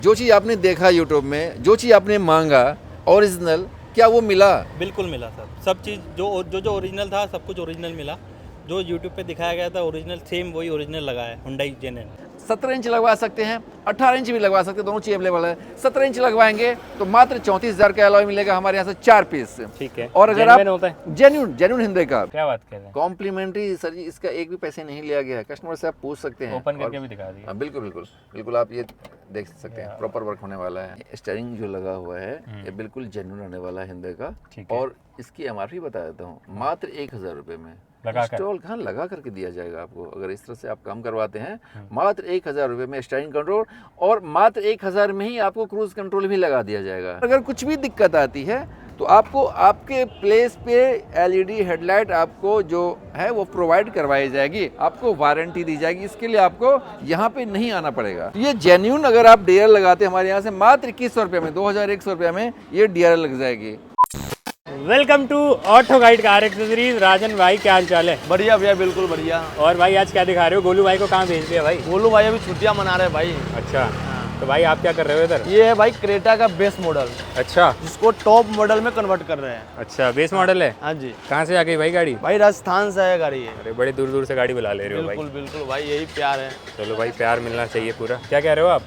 जो चीज़ आपने देखा यूट्यूब में, जो चीज़ आपने मांगा ओरिजिनल, क्या वो मिला? बिल्कुल मिला सर। सब चीज़ जो ओरिजिनल था, सब कुछ ओरिजिनल मिला। जो यूट्यूब पे दिखाया गया था ओरिजिनल, सेम वही ओरिजिनल लगा है हुंडई जेनन। 17 इंच लगवा सकते हैं, 18 इंच भी लगवा सकते हैं, दोनों चीज़ अवेलेबल है। 17 इंच लगवाएंगे तो मात्र 34,000 का अलॉय मिलेगा हमारे यहाँ से 4 पीस। ठीक है। और अगर Genuine आप होता है? जेन्यून हिंदी का क्या बात कर रहे हैं? कॉम्प्लीमेंट्री सर जी, इसका एक भी पैसे नहीं लिया गया है। कस्टमर से आप पूछ सकते हैं। ओपन करके भी दिखा दिए। हाँ, बिल्कुल बिल्कुल बिल्कुल, आप ये देख सकते हैं, प्रॉपर वर्क होने वाला है। स्टीयरिंग जो लगा हुआ है ये बिल्कुल जेन्यून रहने वाला है हिंदे का। ठीक है। और इसकी एमआरपी बता देता हूँ, मात्र 1,000 रुपये में लगाकर? इंस्टॉल हाँ लगा करके दिया जाएगा आपको। अगर इस तरह से आप काम करवाते हैं, मात्र 1,000 रुपये में स्टीयरिंग कंट्रोल, और मात्र 1,000 में ही आपको क्रूज कंट्रोल भी लगा दिया जाएगा। अगर कुछ भी दिक्कत आती है तो आपको आपके प्लेस पे एलईडी हेडलाइट आपको जो है वो प्रोवाइड करवाई जाएगी, आपको वारंटी दी जाएगी। इसके लिए आपको यहाँ पे नहीं आना पड़ेगा। ये जेन्यून अगर आप डीआर लगाते हैं हमारे यहाँ से, मात्र 2,100 रुपये में, 2,100 रुपये में ये डीआर लग जाएगी। Welcome to Auto Guide car accessories. Rajan भाई क्या हाल चाल है? बढ़िया भैया, बिल्कुल बढ़िया। और भाई आज क्या दिखा रहे हो? गोलू भाई को कहाँ भेज दिया भाई? गोलू भाई अभी छुट्टियां मना रहे हैं भाई। अच्छा, तो भाई आप क्या कर रहे हो इधर? ये है भाई क्रेटा का बेस मॉडल, अच्छा जिसको टॉप मॉडल में कन्वर्ट कर रहे हैं। अच्छा, बेस मॉडल है। हाँ जी कहाँ से आ गई भाई गाड़ी? भाई, राजस्थान से है गाड़ी ये। अरे बड़े दूर दूर से गाड़ी बुला ले रहे हो भाई। बिल्कुल बिल्कुल भाई, यही प्यार है। चलो भाई, प्यार मिलना चाहिए पूरा। क्या कह रहे हो आप?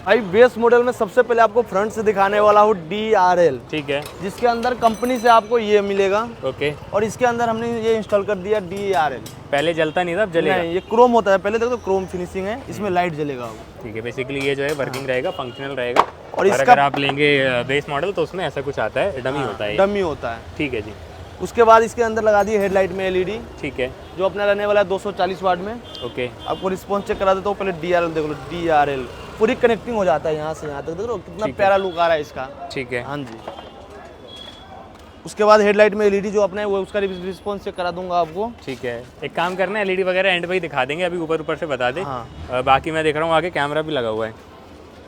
भाई बेस मॉडल में सबसे पहले आपको फ्रंट से दिखाने वाला हूँ DRL, ठीक है। जिसके अंदर कंपनी से आपको ये मिलेगा। ओके। और इसके अंदर हमने ये इंस्टॉल कर दिया DRL। पहले जलता नहीं था, अब जलेगा? नहीं, ये क्रोम होता है। पहले देखो तो क्रोम फिनिशिंग है, इसमें लाइट जलेगा वो। ठीक है। बेसिकली ये जो है वर्किंग रहेगा, फंक्शनल रहेगा। और इसका अगर आप लेंगे बेस मॉडल तो उसमें ऐसा कुछ आता है, डमी होता है ये। डमी होता है। ठीक है जी। उसके बाद इसके अंदर लगा दी हेडलाइट में LED, ठीक है। जो अपना रहने वाला है 240 वाट में। ओके। आपको रिस्पॉन्स चेक करा देता हूँ, पहले DRL देख लो। DRL पूरी कनेक्टिंग हो जाता है यहाँ से यहाँ तक। देख लो कितना प्यारा लुक आ रहा है इसका। ठीक है। हाँ जी। उसके बाद हेडलाइट में LED जो अपना है वो, उसका रिस्पॉन्स चेक करा दूंगा आपको। ठीक है। एक काम करना है, LED वगैरह एंड पे ही दिखा देंगे, अभी ऊपर से बता दे। हाँ। बाकी मैं देख रहा हूँ आगे कैमरा भी लगा हुआ है,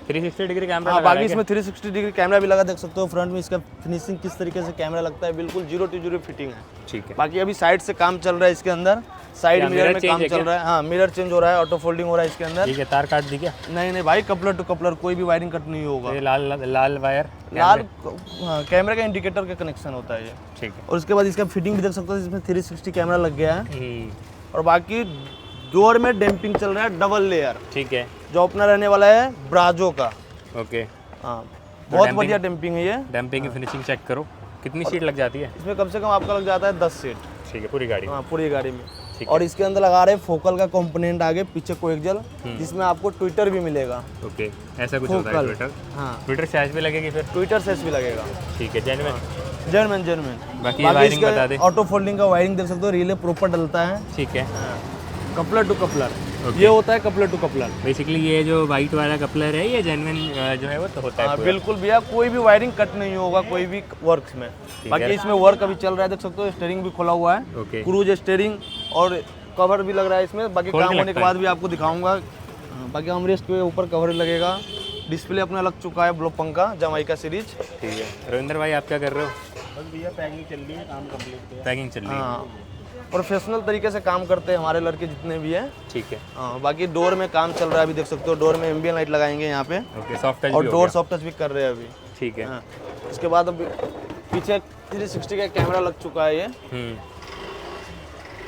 360 डिग्री कैमरा हाँ, लगा बाकी इसमें 360 डिग्री कैमरा भी लगा, देख सकते हो। फ्रंट में इसका फिनिशिंग किस तरीके से कैमरा लगता है, बिल्कुल 0 to 0 फिटिंग है। ठीक है। बाकी अभी साइड से काम चल रहा है इसके अंदर, साइड मिरर में काम चल रहा है। हाँ, मिरर चेंज हो रहा है, ऑटो फोल्डिंग हो रहा है इसके अंदर। ठीक है। तार काट दी क्या? नहीं भाई, कपलर टू कपलर कोई भी वायरिंग कट नहीं होगा। ये लाल वायर लाल, हाँ, कैमरे का इंडिकेटर का कनेक्शन होता है ये। ठीक है। और उसके बाद इसका फिटिंग भी देख सकते हो, इसमें 360 कैमरा लग गया है। हम्म। और बाकी डोर में डैम्पिंग चल रहा है डबल लेयर, ठीक है। जो अपना रहने वाला है ब्राजो का। ओके। हाँ, बहुत बढ़िया डैम्पिंग है ये। डैम्पिंग की फिनिशिंग चेक करो, कितनी सीट लग जाती है? इसमें कम से कम आपका लग जाता है 10 सीट। ठीक है, पूरी गाड़ी। हाँ, पूरी गाड़ी में। ठीक और इसके अंदर लगा रहे फोकल का कंपोनेंट आगे पीछे कोएक्सियल, जिसमें आपको ट्विटर भी मिलेगा। ओके, ऐसा कुछ होता है ट्विटर? हाँ, ट्विटर सैश भी लगेगी फिर? ट्विटर सेस भी लगेगा। ठीक है। जेन्युइन। बाकी ये वायरिंग बता दे। ऑटो फोल्डिंग का वायरिंग देख सकते हो, रिले प्रॉपर डलता है। ठीक है। कपलर टू कपलर, ये होता है कपलर टू कपलर। बेसिकली ये जो वाइट वाला कपलर है, ये जेन्युइन जो है वो तो होता है पूरा? बिल्कुल भैया, कोई भी वायरिंग कट नहीं होगा कोई भी वर्क्स में। बाकी इसमें वर्क अभी चल रहा है, देख सकते हो। स्टीयरिंग भी खोला हुआ है। ओके। क्रूज स्टीयरिंग और कवर भी लग रहा है इसमें। बाकी काम होने के बाद भी आपको दिखाऊंगा। बाकी आर्मरेस्ट के ऊपर कवर लगेगा। डिस्प्ले अपना लग चुका है ब्लॉक पंखा जमाइका सीरीज। ठीक है। रविंदर भाई आप क्या कर रहे हो? बस भैया पैकिंग चल रही है, काम कंप्लीट। पैकिंग चल रही है। हाँ, प्रोफेशनल तरीके से काम करते हैं हमारे लड़के जितने भी हैं। ठीक है। हाँ, बाकी डोर में काम चल रहा है अभी, देख सकते हो। डोर में एम्बियन लाइट लगाएंगे यहाँ पे। ओके, सॉफ्ट टच और भी हो डोर गया। सॉफ्ट टच भी कर रहे हैं अभी। ठीक है। हाँ। उसके बाद अब पीछे 360 का कैमरा लग चुका है ये,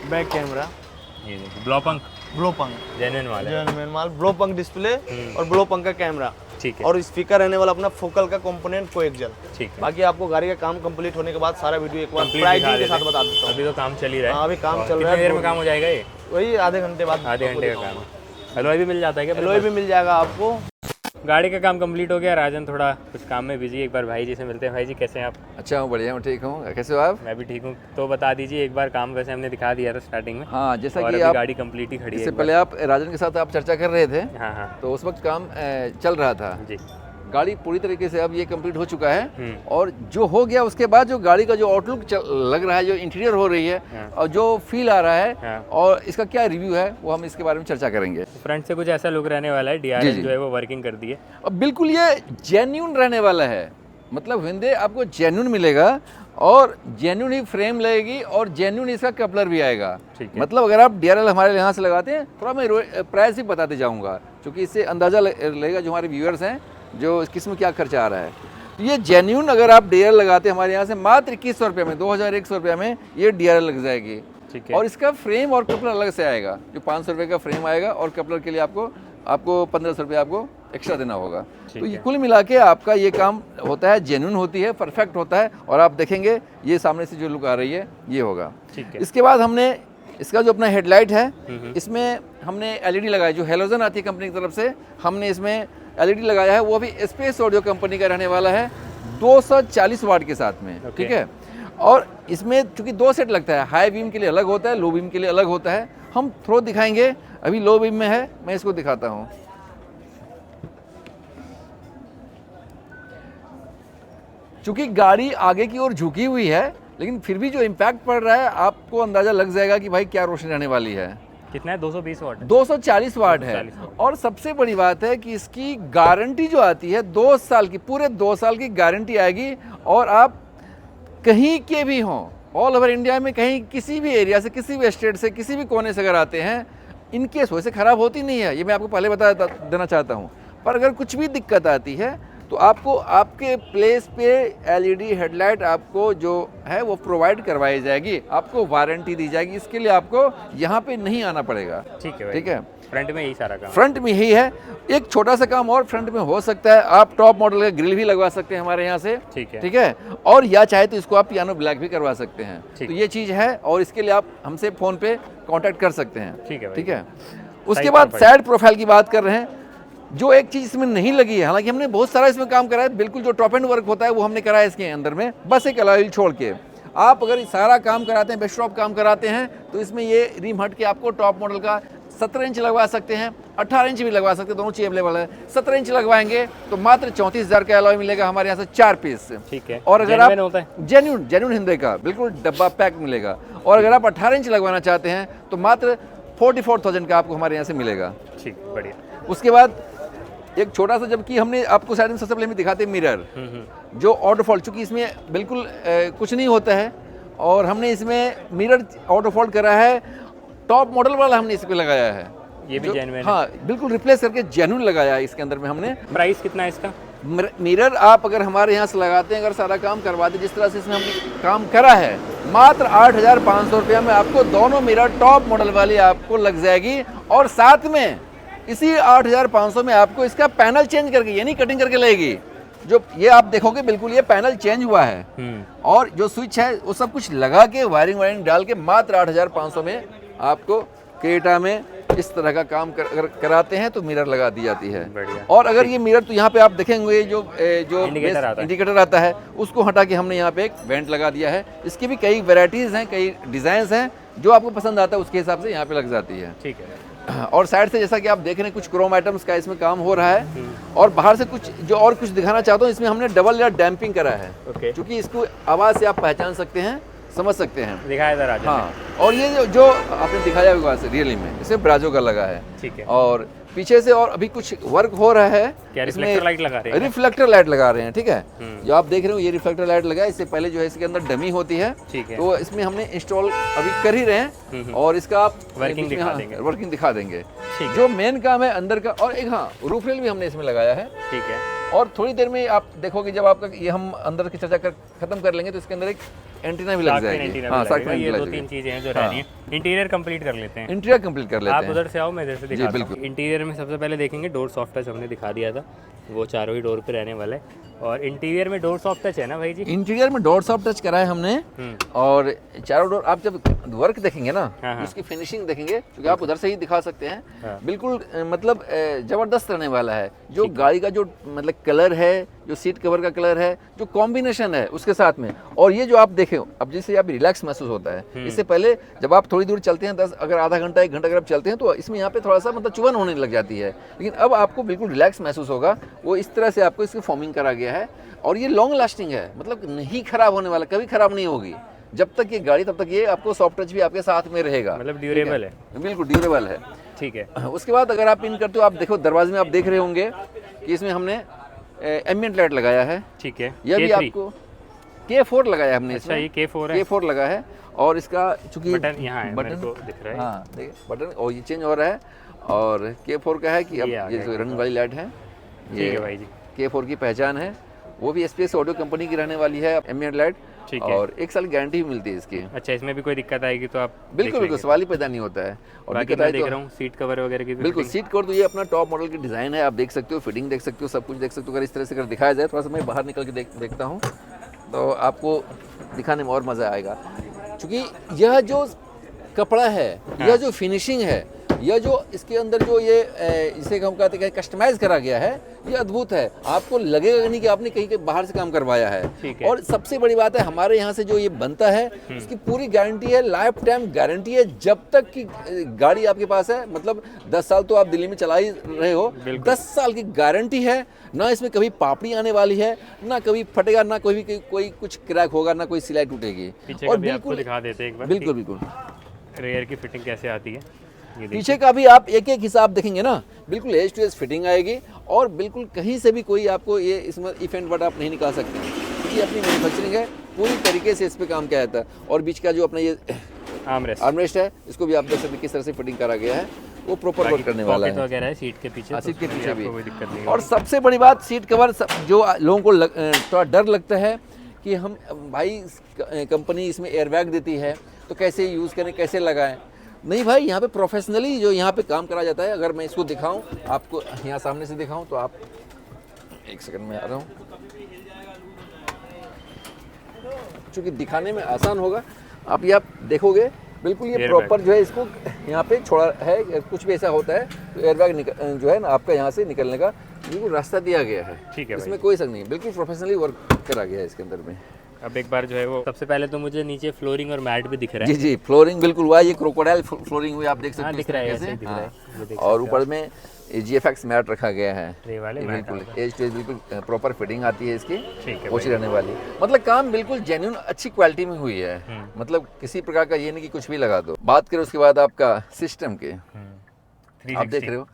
बैक कैमरा। ये देखो, ब्लोपंक ब्लो पंख, जेन्युइन वाला है। जेन्युइन माल। ब्लो पंख डिस्प्ले और ब्लो पंख का कैमरा। ठीक है। और स्पीकर रहने वाला अपना फोकल का कंपोनेंट कोएक्सियल। ठीक है। बाकी आपको गाड़ी का काम कंप्लीट होने के बाद सारा वीडियो एक बार Complete प्राइसिंग दिखा के देते साथ बता देता हूँ। अभी तो काम चल ही रहा है। हाँ, अभी काम और चल रहा है। कितनी देर में काम हो जाएगा ये? वही आधे घंटे बाद। आधे घंटे का काम है। अलॉय भी मिल जाता है क्या? एलॉय भी मिल जाएगा आपको। गाड़ी का काम कंप्लीट हो गया। राजन थोड़ा कुछ काम में बिजी है, एक बार भाई जी से मिलते हैं। भाई जी कैसे हैं आप? अच्छा हूँ, बढ़िया हूँ, ठीक हूँ। कैसे हो आप? मैं भी ठीक हूँ। तो बता दीजिए एक बार, काम वैसे हमने दिखा दिया था स्टार्टिंग में। हाँ, जैसा और कि अभी आप गाड़ी कंप्लीट ही खड़ी है। इससे पहले आप राजन के साथ आप चर्चा कर रहे थे, हाँ हाँ तो उस वक्त काम चल रहा था जी। गाड़ी पूरी तरीके से अब ये कंप्लीट हो चुका है। और जो हो गया उसके बाद जो गाड़ी का जो आउटलुक लग रहा है, जो इंटीरियर हो रही है और जो फील आ रहा है और इसका क्या रिव्यू है, वो हम इसके बारे में चर्चा करेंगे। फ्रंट से कुछ ऐसा लुक रहने वाला है। DRL जो है वो वर्किंग कर दी है। और बिल्कुल ये जेन्यून रहने वाला है, मतलब हिंदे आपको जेन्यून मिलेगा और जेन्यून ही फ्रेम लगेगी और जेन्यून इसका कपलर भी आएगा। ठीक है। मतलब अगर आप DRL हमारे यहाँ से लगाते हैं, थोड़ा मैं प्राइस भी बताते जाऊँगा। क्योंकि इससे अंदाज़ा लगेगा जो हमारे व्यूअर्स हैं जो किसमें क्या खर्चा आ रहा है। तो ये जेन्यून अगर आप DRL लगाते हैं हमारे यहाँ से मात्र 2100 रुपये में, 2100 रुपये में ये DRL लग जाएगी। ठीक है। और इसका फ्रेम और कपलर अलग से आएगा, जो 500 रुपये का फ्रेम आएगा और कपलर के लिए आपको 1500 रुपये आपको एक्स्ट्रा देना होगा। तो ये कुल मिला के आपका ये काम होता है, जेन्युइन होती है, परफेक्ट होता है। और आप देखेंगे ये सामने से जो लुक आ रही है ये होगा। ठीक है। इसके बाद हमने इसका जो अपना हेडलाइट है इसमें हमने LED लगाया, जो हेलोजन आती है कंपनी की तरफ से, हमने इसमें LED लगाया है। वो भी स्पेस ऑडियो कंपनी का रहने वाला है 240 वाट के साथ में। ठीक है। और इसमें चूंकि 2 सेट लगता है, हाई बीम के लिए अलग होता है, लो बीम के लिए अलग होता है। हम थ्रो दिखाएंगे, अभी लो बीम में है, मैं इसको दिखाता हूँ। चूंकि गाड़ी आगे की ओर झुकी हुई है, लेकिन फिर भी जो इम्पैक्ट पड़ रहा है आपको अंदाजा लग जाएगा कि भाई क्या रोशनी रहने वाली है। कितना है? 220 वाट 240 वाट है। और सबसे बड़ी बात है कि इसकी गारंटी जो आती है 2 साल की, पूरे 2 साल की गारंटी आएगी। और आप कहीं के भी हों, ऑल ओवर इंडिया में कहीं किसी भी एरिया से, किसी भी स्टेट से, किसी भी कोने से अगर आते हैं, इनके वैसे ख़राब होती नहीं है, ये मैं आपको पहले बता देना चाहता हूँ। पर अगर कुछ भी दिक्कत आती है तो आपको आपके प्लेस पे LED हेडलाइट आपको जो है वो प्रोवाइड करवाई जाएगी, आपको वारंटी दी जाएगी। इसके लिए आपको यहाँ पे नहीं आना पड़ेगा। ठीक है भाई। ठीक है। फ्रंट में यही सारा काम, फ्रंट में यही है। एक छोटा सा काम और फ्रंट में हो सकता है, आप टॉप मॉडल का ग्रिल भी लगवा सकते हैं हमारे यहाँ से। ठीक है। ठीक है। और या चाहे तो इसको आप पियानो ब्लैक भी करवा सकते हैं। ठीक। तो ये चीज़ है और इसके लिए आप हमसे फ़ोन पे कांटेक्ट कर सकते हैं। ठीक है भाई। ठीक है। उसके बाद साइड प्रोफाइल की बात कर रहे हैं, जो एक चीज़ इसमें नहीं लगी है, हालांकि हमने बहुत सारा इसमें काम करा है, बिल्कुल जो टॉप एंड वर्क होता है वो हमने करा है इसके अंदर में, बस एक अलॉय व्हील छोड़ के। आप अगर सारा काम कराते हैं, बेस्ट टॉप काम कराते हैं, तो इसमें ये रिम हट के आपको टॉप मॉडल का 17 इंच लगवा सकते हैं, 18 इंच भी लगवा सकते हैं, दोनों चीज़ अवेलेबल है। 17 इंच लगवाएंगे तो मात्र 34,000 का अलॉय मिलेगा हमारे यहाँ से 4 पीस। ठीक है। और अगर Genuine आप होता है? जेन्यून हिंदे का बिल्कुल डब्बा पैक मिलेगा। और अगर आप 18 इंच लगवाना चाहते हैं तो मात्र 44,000 का आपको हमारे यहाँ से मिलेगा। ठीक, बढ़िया। उसके बाद एक छोटा सा, जबकि हमने आपको साइड में सबसे पहले में दिखाते हैं मिरर, जो ऑटो फॉल्ट, चूँकि इसमें बिल्कुल कुछ नहीं होता है और हमने इसमें मिरर ऑटो फॉल्ट करा है, टॉप मॉडल वाला हमने इस पे लगाया है। ये भी जेन्युइन है? हाँ, बिल्कुल रिप्लेस करके जेन्युइन लगाया है इसके अंदर में हमने। प्राइस कितना है इसका? मिरर आप अगर हमारे यहाँ से लगाते हैं, अगर सारा काम करवाते जिस तरह से इसमें हमने काम करा है, मात्र 8,500 रुपये में आपको दोनों मिरर टॉप मॉडल वाली आपको लग जाएगी। और साथ में इसी 8,500 में आपको इसका पैनल चेंज करके, यानी कटिंग करके लगेगी। जो ये आप देखोगे बिल्कुल ये पैनल चेंज हुआ है और जो स्विच है वो सब कुछ लगा के वायरिंग डाल के मात्र 8,500 में आपको क्रेटा में इस तरह का काम अगर कराते हैं तो मिरर लगा दी जाती है। और अगर ये मिरर, तो यहाँ पे आप देखेंगे जो इंडिकेटर आता है उसको हटा के हमने यहाँ पे एक वेंट लगा दिया है। इसकी भी कई वैरायटीज़ हैं, कई डिज़ाइंस हैं, जो आपको पसंद आता है उसके हिसाब से यहाँ पे लग जाती है। ठीक है। और साइड से जैसा कि आप देख रहे हैं कुछ क्रोम आइटम्स का इसमें काम हो रहा है। और बाहर से कुछ जो और कुछ दिखाना चाहता हूँ, इसमें हमने डबल लेयर डैम्पिंग करा है। क्योंकि इसको आवाज़ से आप पहचान सकते हैं, समझ सकते हैं। दिखाया था राजा। हाँ, और ये जो आपने दिखाया हुआ है रियली में, इसमें ब्राजो का लगा है। ठीक है। और पीछे से और अभी कुछ वर्क हो रहा है। क्या रिफ्लेक्टर लाइट लगा रहे हैं? रिफ्लेक्टर लाइट लगा रहे हैं। ठीक है। जो आप देख रहे हो ये रिफ्लेक्टर लाइट लगा है, इससे पहले जो है इसके अंदर डमी होती है। ठीक है। तो इसमें हमने इंस्टॉल अभी कर ही रहे हैं और इसका आप वर्किंग दिखा देंगे। जो मेन काम है अंदर का। और एक हाँ, रूफ रेल भी हमने इसमें लगाया है। ठीक है। और थोड़ी देर में आप देखोगे, जब आपका ये हम अंदर की चर्चा खत्म कर लेंगे तो इसके अंदर एक एंटीना भी लग जाएगी। हाँ, ये 2-3 चीजें हैं जो रह रही हैं। इंटीरियर कंप्लीट कर लेते हैं। इंटीरियर कंप्लीट कर लेते हैं। आप उधर से आओ, मैं इधर से दिखाता हूं। बिल्कुल। इंटीरियर में सबसे पहले देखेंगे डोर सॉफ्ट टच, हमने दिखा दिया था, वो चारों ही डोर पे रहने वाला है। और इंटीरियर में डोर सॉफ्ट टच है ना भाई जी? इंटीरियर में डोर सॉफ्ट टच करा है हमने। और चारों डोर आप जब वर्क देखेंगे ना, उसकी फिनिशिंग देखेंगे, क्योंकि आप उधर से ही दिखा सकते हैं। बिल्कुल मतलब जबरदस्त रहने वाला है। जो गाड़ी का जो मतलब कलर है, जो सीट कवर का कलर है, जो कॉम्बिनेशन है उसके साथ में, और ये जो आप देखे अब जैसे आप रिलैक्स महसूस होता है। इससे पहले जब आप थोड़ी दूर चलते हैं, 10 अगर आधा घंटा 1 घंटा अगर आप चलते हैं, तो इसमें यहाँ पे थोड़ा सा मतलब चुभन होने लग जाती है। लेकिन अब आपको बिल्कुल रिलैक्स महसूस होगा। वो इस तरह से आपको इसकी फॉर्मिंग करा गया है। और ये लॉन्ग लास्टिंग है, मतलब नहीं खराब होने वाला, कभी खराब नहीं होगी। जब तक ये गाड़ी, तब तक ये आपको सॉफ्ट टच भी आपके साथ में रहेगा। मतलब ड्यूरेबल है। बिल्कुल ड्यूरेबल है। ठीक है। उसके बाद अगर आप इन करते हो, आप देखो दरवाजे में आप देख रहे होंगे कि इसमें हमने एम्बिएंट लाइट लगाया है। ठीक है। यह भी आपको K4 लगाया हमने। अच्छा, ये K4 है। K4 लगा है। और इसका चूंकि बटन यहाँ है, मेरे को दिख रहा है। हाँ, देखिए बटन, और ये चेंज हो रहा है। और K4 का है कि अब ये आ ये गया जो K4 रनिंग वाली लाइट है, ठीक है भाई जी। K4 की पहचान है। वो भी SPS ऑडियो कंपनी की रहने वाली है, एम्बिएंट लाइट, ठीक है। और 1 साल की गारंटी भी मिलती है इसकी। अच्छा, इसमें भी कोई दिक्कत आएगी तो आप बिल्कुल बिल्कुल, सवाल ही पैदा नहीं होता है। और बाकी दिक्कत मैं आए देख तो रहा हूँ सीट कवर वगैरह की भी बिल्कुल fitting- सीट कवर तो ये अपना टॉप मॉडल की डिज़ाइन है, आप देख सकते हो, फिटिंग देख सकते हो, सब कुछ देख सकते हो। अगर इस तरह से अगर दिखाया जाए, थोड़ा सा मैं बाहर निकल के देखता हूँ तो आपको दिखाने में और मज़ा आएगा। क्योंकि यह जो कपड़ा है, यह जो फिनिशिंग है, यह जो इसके अंदर जो ये इसे हम कहते हैं कस्टमाइज करा गया है, ये अद्भुत है। आपको लगेगा नहीं कि आपने कहीं के बाहर से काम करवाया ठीक है। है। और सबसे बड़ी बात है, हमारे यहाँ से जो ये बनता है इसकी पूरी गारंटी है, लाइफ टाइम गारंटी है। जब तक की गाड़ी आपके पास है, मतलब 10 साल तो आप दिल्ली में चला ही रहे हो, 10 साल की गारंटी है। ना इसमें कभी पापड़ी आने वाली है, ना कभी फटेगा, ना कोई कुछ क्रैक होगा, ना कोई सिलाई टूटेगी। पीछे और का भी आपको दिखा देते हैं एक बार। बिल्कुल बिल्कुल, रेयर की फिटिंग कैसे आती है ये देखिए। पीछे का भी आप एक एक हिसाब देखेंगे ना, बिल्कुल एज टू एज फिटिंग आएगी। और बिल्कुल कहीं से भी कोई आपको ये इसमें इफ एंड बट आप नहीं निकाल सकते हैं, क्योंकि अपनी मैन्युफैक्चरिंग है, पूरी तरीके से इस पे काम किया जाता है। और बीच का जो अपना ये आर्मरेस्ट है, इसको भी आप देख सकते हैं किस तरह से फिटिंग करा गया है, वो प्रॉपर वर्क करने वाला है। वगैरह है सीट के पीछे, हाँ, सीट के पीछे भी। कोई दिक्कत नहीं और सबसे बड़ी बात, सीट कवर जो लोगों को थोड़ा डर लगता है कि हम भाई कंपनी इसमें एयरबैग देती है तो कैसे यूज़ करें, कैसे लगाएं। नहीं भाई, यहाँ पे प्रोफेशनली जो यहाँ पे काम करा जाता है। अगर मैं इसको दिखाऊं आपको, यहाँ सामने से दिखाऊं तो आप एक सेकंड में आ रहा हूँ, चूँकि दिखाने में आसान होगा। आप ये आप देखोगे बिल्कुल ये प्रॉपर जो है, इसको यहाँ पे छोड़ा है। कुछ भी ऐसा होता है तो एयरबैग जो है ना आपका यहाँ से निकलने का बिल्कुल रास्ता दिया गया है। ठीक है, इसमें कोई शक नहीं, बिल्कुल प्रोफेशनली वर्क करा गया है इसके अंदर में। अब एक बार जो है वो, सबसे पहले तो मुझे नीचे फ्लोरिंग और मैट भी दिख रहा जी है। जी, फ्लोरिंग बिल्कुल हुआ, ये क्रोकोडाइल फ्लोरिंग हुई, आप देख सकते हाँ, हैं दिख इस रहा है, तरीके ऐसे ही से। दिख रहा है, हाँ। ये देख और सकते ऊपर में GFX मैट रखा गया है, ट्रे वाले ये मैट बिल्कुल आता है। एज टू एज बिल्कुल प्रॉपर फिटिंग आती है इसकी, ठीक है ओछी भाई। रहने वाली। मतलब काम बिल्कुल जेन्युइन अच्छी क्वालिटी में हुई है, मतलब किसी प्रकार का ये नहीं कि कुछ भी लगा दो। बात करें उसके बाद आपका सिस्टम के, आप देख रहे हो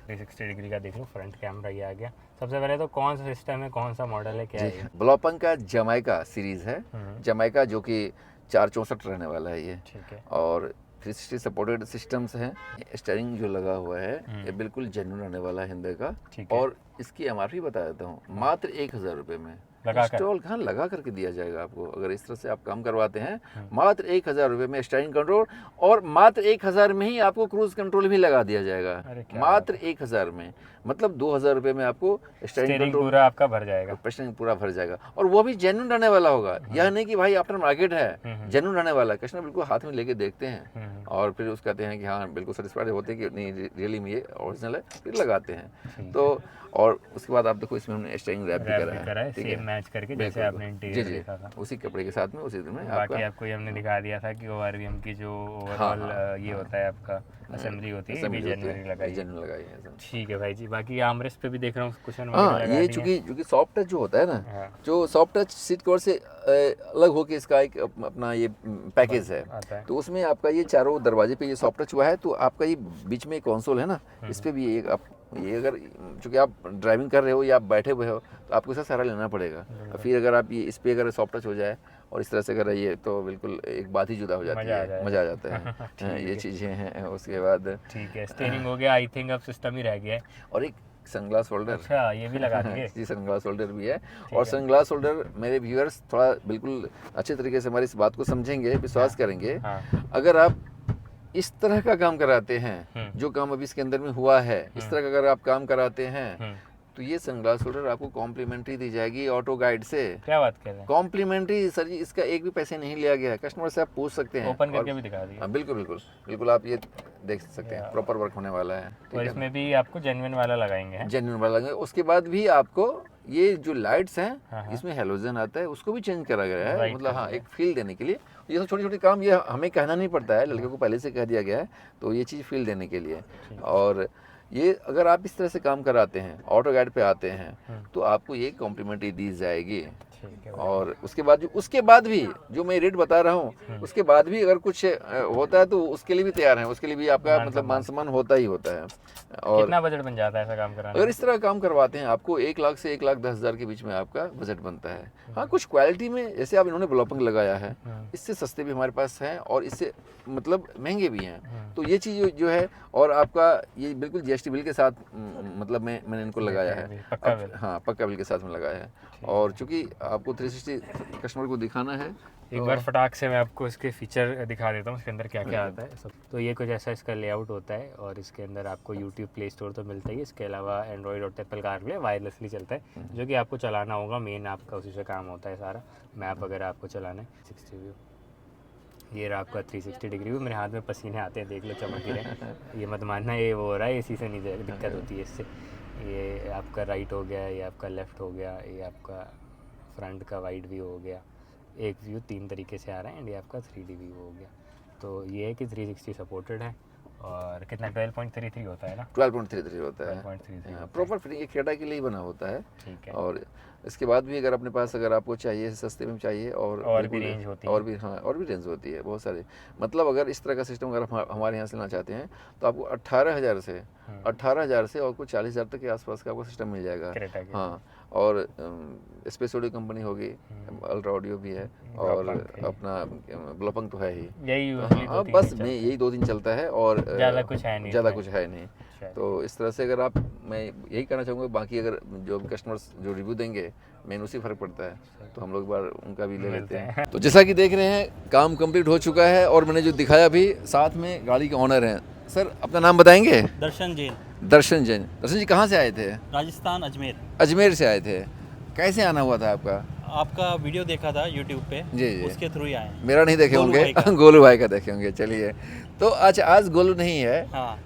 360 डिग्री का देख लो, फ्रंट कैमरा ये आ गया। सबसे पहले तो कौन सा सिस्टम है, कौन सा मॉडल है, क्या है ये? ब्लॉपंग का जमाइका सीरीज है, जमाइका जो कि 464 रहने वाला है ये। ठीक है। और 360 सपोर्टेड सिस्टम्स हैं। स्टीयरिंग जो लगा हुआ है ये बिल्कुल जेन्युइन रहने वाला है हिंदे का। ठीक है। और इसकी MRP बता देता हूँ, मात्र 1000 रुपये में लगाकर? इंस्टॉल कहाँ लगा करके दिया जाएगा आपको। अगर इस तरह से आप काम करवाते हैं, मात्र 1000 रुपये में स्टीयरिंग कंट्रोल, और मात्र 1000 में ही आपको क्रूज कंट्रोल भी लगा दिया जाएगा। अरे क्या मात्र 1000 में, मतलब 2000 रुपये में आपको स्टीयरिंग स्टीयरिंग कंट्रोल पूरा आपका भर जाएगा। प्रश्न पूरा भर जाएगा। और वो भी जेन्युइन रहने वाला होगा, यह नहीं कि भाई आफ्टर मार्केट है, जेन्युइन रहने वाला है। कस्टमर बिल्कुल हाथ में लेके देखते हैं और फिर उसको कहते हैं कि हाँ बिल्कुल सेटिस्फाइड होते हैं कि नहीं रियली में ये ओरिजिनल है, फिर लगाते हैं। तो और उसके बाद आप देखो, इसमें हमने स्टीयरिंग रैप भी करा है, ठीक है, सेम मैच करके जैसे आपने इंटीरियर देखा था। उसी कपड़े के साथ में उसी दिन में बाकी आपको ये हमने दिखा दिया था कि ORVM की जो ओवरऑल ये होता है आपका असेंबली होती है, ये भी जेन्युइन लगाई है। जेन्युइन लगाई है। ठीक है भाई जी। बाकी आर्मरेस्ट पे भी देख रहा हूँ कुशन हाँ, वगैरह लगा ये दिए हैं। चूंकि सॉफ्ट टच जो होता है ना, हाँ। जो सॉफ्ट टच सीट कवर से अलग होके इसका एक अपना ये पैकेज है, आता है। तो उसमें आपका ये चारों दरवाजे पे ये सॉफ्ट टच हुआ है। तो आपका ये बीच में कंसोल है ना, इस पे भी एक आप ये अगर चूंकि आप ड्राइविंग कर रहे हो या आप बैठे हुए हो तो आपको इसका सहारा लेना पड़ेगा। फिर अगर आप ये इस पे अगर सॉफ्ट टच हो जाए और इस तरह से अगर ये, तो बिल्कुल एक बात ही जुदा हो जाती है, मजा आ जाता है। हाँ, ये चीज़ें हैं। उसके बाद ठीक है, स्टीयरिंग हो गया, आई थिंक अब सिस्टम ही रह गया है। और एक सनग्लास होल्डर, अच्छा, ये भी लगा दिए। जी सनग्लास होल्डर भी है। और सनग्लास होल्डर मेरे व्यूअर्स थोड़ा बिल्कुल अच्छे तरीके से हमारी इस बात को समझेंगे, विश्वास करेंगे। अगर आप इस तरह का काम कराते हैं, जो काम अभी इसके अंदर में हुआ है, इस तरह का अगर आप काम कराते हैं तो ये सनग्लास होल्डर आपको कॉम्प्लीमेंट्री दी जाएगी ऑटो गाइड से। क्या बात कर रहे हैं? कॉम्प्लीमेंट्री सर जी, इसका एक भी पैसे नहीं लिया गया है। कस्टमर से आप पूछ सकते हैं, ओपन करके भी दिखा दिए। हाँ बिल्कुल बिल्कुल बिल्कुल, आप ये देख सकते हैं, प्रॉपर वर्क होने वाला है। और इसमें भी आपको जेन्युइन वाला लगाएंगे हैं? जेन्युइन वाला लगेगा। उसके बाद भी आपको ये जो लाइट्स हैं, इसमें हेलोजन आता है, उसको भी चेंज करा गया है, मतलब हाँ एक फील देने के लिए। ये सब छोटे छोटे काम ये हमें कहना नहीं पड़ता है, लड़के को पहले से कह दिया गया है, तो ये चीज़ फील देने के लिए। और ये अगर आप इस तरह से काम कराते हैं, ऑटो गाइड पे आते हैं, तो आपको ये कॉम्प्लीमेंट्री दी जाएगी। ठीक है। और उसके बाद भी जो मैं रेट बता रहा हूँ, उसके बाद भी अगर कुछ होता है तो उसके लिए भी तैयार हैं, उसके लिए भी आपका मतलब मान सम्मान होता ही होता है। और कितना बजट बन जाता है ऐसा काम कराने अगर इस तरह काम करवाते हैं आपको 1 लाख से 1,10,000 के बीच में आपका बजट बनता है। हाँ, कुछ क्वालिटी में जैसे आप इन्होंने ब्लॉपिंग लगाया है, इससे सस्ते भी हमारे पास हैं और इससे मतलब महंगे भी हैं। तो ये चीज़ जो है, और आपका ये बिल्कुल जीएसटी बिल के साथ मतलब मैंने इनको लगाया है। पक्का बिल? हाँ, पक्का बिल के साथ में लगाया है। और चूंकि आपको 360 कस्टमर को दिखाना है, एक बार फटाक से मैं आपको इसके फीचर दिखा देता हूँ, इसके अंदर क्या क्या आता है सब। तो ये कुछ ऐसा इसका लेआउट होता है और इसके अंदर आपको यूट्यूब प्ले स्टोर तो मिलता ही है, इसके अलावा एंड्रॉइड और एप्पल कारप्ले वायरलेसली चलता है, जो कि आपको चलाना होगा, मेन आपका उसी से काम होता है सारा। मैप वगैरह आपको चलाना है। 60 व्यू, ये रहा आपका 360 डिग्री व्यू। मेरे हाथ में पसीने आते हैं, देख लो, चमक ही रहे। ये मत मानना ये वो हो रहा है, इसी से नहीं दिक्कत होती है इससे। ये आपका राइट हो गया, ये आपका लेफ़्ट हो गया, ये आपका फ्रंट का वाइड व्यू हो गया। एक व्यू 3 तरीके से आ रहा है एंड ये आपका 3D व्यू हो गया। तो ये है कि 360 सपोर्टेड है। और कितना 12.33 होता है ना? 12.33 होता है। 12.33 प्रॉपर फिटिंग एक क्रेटा के लिए ही बना होता है। ठीक है। और इसके बाद भी अगर अपने पास अगर आपको चाहिए सस्ते में चाहिए और भी बिल्कुल रेंज होती है। और भी, हाँ, और भी रेंज होती है बहुत सारे। मतलब अगर इस तरह का सिस्टम अगर हमारे यहाँ से लेना चाहते हैं तो आपको 18,000 से और कुछ 40,000 तक के आसपास का आपको सिस्टम मिल जाएगा। क्रेटा के। हाँ, और स्पेस ऑडियो कंपनी होगी, अल्ट्रा ऑडियो भी है, और अपना ब्लॉपंग तो है ही। यही हाँ, बस में यही 2 दिन चलता है और ज़्यादा कुछ है नहीं ज़्यादा इसमें। कुछ है नहीं। शायद। तो इस तरह से अगर आप, मैं यही कहना चाहूँगा, बाकी अगर जो कस्टमर्स जो रिव्यू देंगे मेन उसी फ़र्क पड़ता है, तो हम लोग एक बार उनका भी ले लेते हैं। तो जैसा कि देख रहे हैं काम कंप्लीट हो चुका है और मैंने जो दिखाया भी, साथ में गाड़ी के ऑनर हैं। सर, अपना नाम बताएंगे? दर्शन जैन, दर्शन जैन। दर्शन जी कहाँ से आए थे? राजस्थान, अजमेर। अजमेर से आए थे। कैसे आना हुआ था आपका? आपका वीडियो देखा था यूट्यूब पे, जी जी। उसके थ्रू ही आए हैं। मेरा नहीं देखे गोलू होंगे, भाई का। गोलू भाई का देखे होंगे। चलिए, तो अच्छा, आज गोलू नहीं है, हाँ,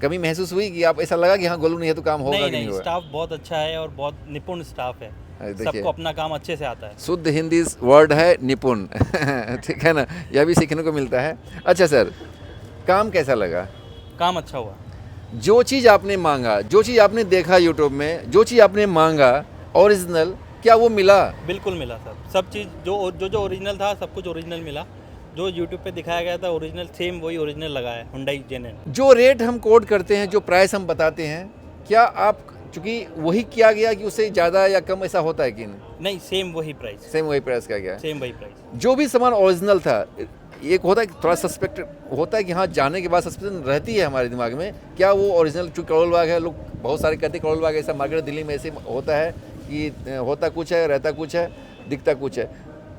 कभी महसूस हुई कि आप ऐसा लगा कि हाँ गोलू नहीं है तो काम होगा कि नहीं नहीं, होगा? स्टाफ बहुत अच्छा है और बहुत निपुण स्टाफ है। देखिए, सबको अपना काम अच्छे से आता है। शुद्ध हिंदी वर्ड है निपुण। ठीक है ना, यह भी सीखने को मिलता है। अच्छा सर, काम कैसा लगा? काम अच्छा हुआ। जो चीज़ आपने मांगा, जो चीज़ आपने देखा यूट्यूब में, जो चीज़ आपने मांगा ओरिजिनल, क्या वो मिला? बिल्कुल मिला सर, सब चीज़ जो ओरिजिनल था, सब कुछ ओरिजिनल मिला। जो यूट्यूब पे दिखाया गया था ओरिजिनल, सेम वही ओरिजिनल लगा है Hyundai Genuine। जो रेट हम कोट करते हैं, जो प्राइस हम बताते हैं, क्या आप, चूँकि वही किया गया कि उससे ज़्यादा या कम ऐसा होता है कि नहीं, सेम वही प्राइस, सेम वही प्राइस का गया? सेम वही प्राइस। जो भी सामान ओरिजिनल था, एक होता है कि थोड़ा सस्पेक्ट होता है कि हाँ, जाने के बाद सस्पेक्शन रहती है हमारे दिमाग में, क्या वो ओरिजिनल, चूँकि करोल बाग है, लोग बहुत सारे कहते हैं करोल बाग ऐसा मार्केट दिल्ली में ऐसे होता है कि होता कुछ है, रहता कुछ है, दिखता कुछ है।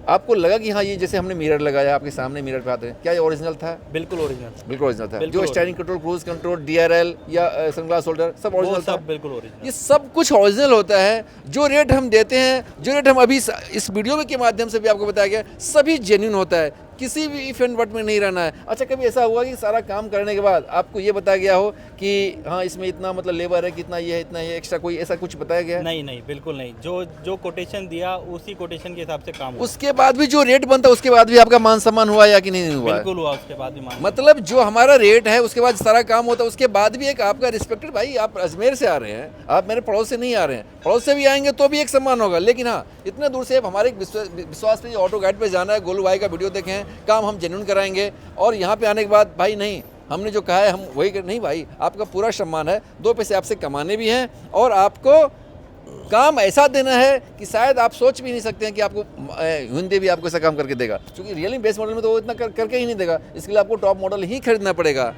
आपको लगा कि हाँ, ये जैसे हमने मिरर लगाया, आपके सामने मिरर पे आते हैं, क्या ये ओरिजिनल था? बिल्कुल ओरिजिनल, बिल्कुल ओरिजिनल था। बिल्कुल जो steering control, cruise control, DRL या सनग्लास होल्डर, सब वो ओरिजिनल था। सब बिल्कुल ओरिजिनल। ये सब कुछ ओरिजिनल होता है। जो रेट हम देते हैं, जो रेट हम अभी इस वीडियो के माध्यम से भी आपको बताया गया, सभी जेन्युइन होता है, किसी भी इफ एंड बट में नहीं रहना है। अच्छा, कभी ऐसा हुआ कि सारा काम करने के बाद आपको ये बताया गया हो कि हाँ, इसमें इतना मतलब लेबर है, कितना ये है, इतना ये एक्स्ट्रा, कोई ऐसा कुछ बताया गया है? नहीं, बिल्कुल नहीं। जो कोटेशन दिया उसी कोटेशन के हिसाब से काम हुआ। उसके बाद भी जो रेट बनता है, उसके बाद भी आपका मान सम्मान हुआ या कि नहीं हुआ? बिल्कुल हुआ, उसके बाद भी मान। मतलब जो हमारा रेट है उसके बाद सारा काम होता है, उसके बाद भी एक आपका रिस्पेक्टेड, भाई आप अजमेर से आ रहे हैं, आप मेरे पड़ोस से नहीं आ रहे हैं, पड़ोस से भी आएंगे तो भी एक सम्मान होगा। लेकिन हाँ, इतने दूर से हमारे विश्वास पे ऑटो गाइड पे जाना है, गोलू भाई का वीडियो देखें, काम हम जेन्युइन कराएंगे, और यहाँ पे आने के बाद भाई नहीं, हमने जो कहा है हम वही नहीं भाई, आपका पूरा सम्मान है, 2 पैसे आपसे कमाने भी हैं और आपको काम ऐसा देना है कि शायद आप सोच भी नहीं सकते हैं कि आपको हिंदी भी आपको ऐसा काम करके देगा, क्योंकि रियली बेस मॉडल में तो वो इतना करके ही नहीं देगा, इसके लिए आपको टॉप मॉडल ही खरीदना पड़ेगा।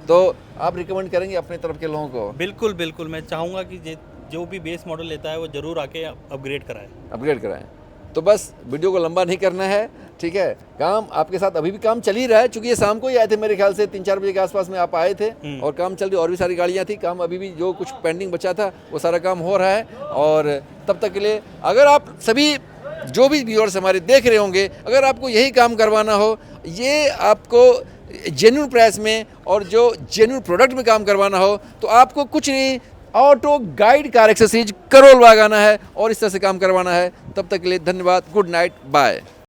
तो आप रिकमेंड करेंगे अपने तरफ के लोगों को? बिल्कुल, मैं चाहूँगा कि जो भी बेस मॉडल लेता है वो ज़रूर आके अपग्रेड कराएं। तो बस वीडियो को लंबा नहीं करना है, ठीक है? काम आपके साथ अभी भी काम चल ही रहा है, चूंकि ये शाम को ही आए थे, मेरे ख्याल से 3-4 बजे के आसपास में आप आए थे, और काम चल रही, और भी सारी गाड़ियाँ थी, काम अभी भी जो कुछ पेंडिंग बचा था वो सारा काम हो रहा है। और तब तक के लिए अगर आप सभी जो भी व्यूअर्स हमारे देख रहे होंगे, अगर आपको यही काम करवाना हो, ये आपको जेन्युइन प्राइस में और जो जेन्युइन प्रोडक्ट में काम करवाना हो, तो आपको कुछ नहीं, Auto Guide car accessories Karol Bagh आना है और इस तरह से काम करवाना है। तब तक के लिए धन्यवाद, गुड नाइट, बाय।